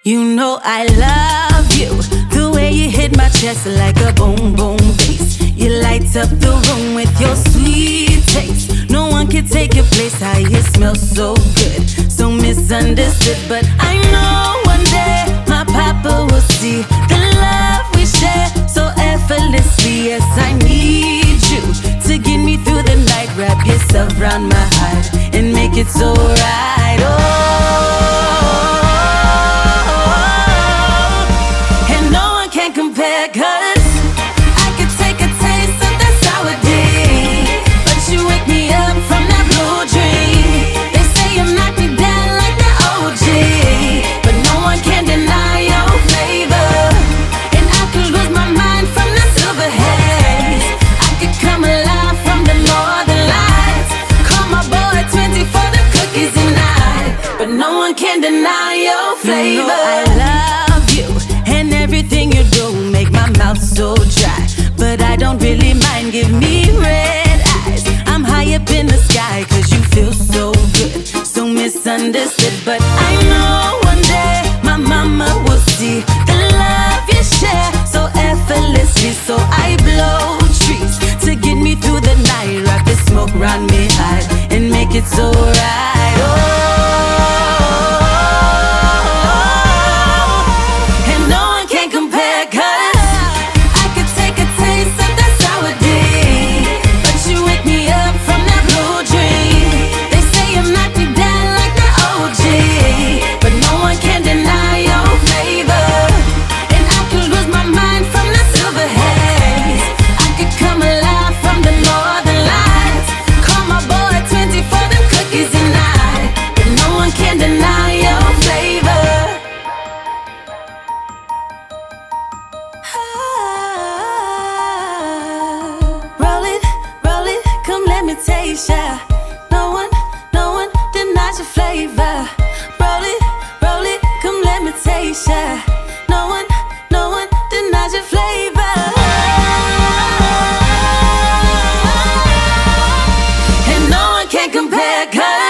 You know I love you, the way you hit my chest like a boom boom bass. You light up the room with your sweet taste. No one can take your place, how you smell so good. So misunderstood, but I know one day my papa will see the love we share so effortlessly. Yes, I need you to get me through the night. Wrap yourself around my heart and make it so right. And no one can compare, 'cause I could take a taste of that sour day, but you wake me up from that blue dream. They say you knock me down like the OG, but no one can deny your flavor. And I could lose my mind from the silver haze. I could come alive from the northern lights. Call my boy 20 for the cookies and night, but no one can deny your flavor. You know I love you, and everything you do make my mouth so dry, but I don't really mind. Give me red eyes, I'm high up in the sky, 'cause you feel so good, so misunderstood. But I know one day my mama will see the love you share so effortlessly. So I blow trees to get me through the night. Wrap the smoke around me high and make it so right. And no one can compare, 'cause I could take a taste of that sour day, but you wake me up from that blue dream. They say you knock me down like the OG, but no one can deny your flavor. And I could lose my mind from the silver haze. I could come alive from the northern lights. Call my boy 20 for them cookies and night, but no one can deny your flavor. Roll it, come let me taste ya. No one denies your flavor. Roll it, come let me taste ya. No one denies your flavor. And no one can compare, 'cause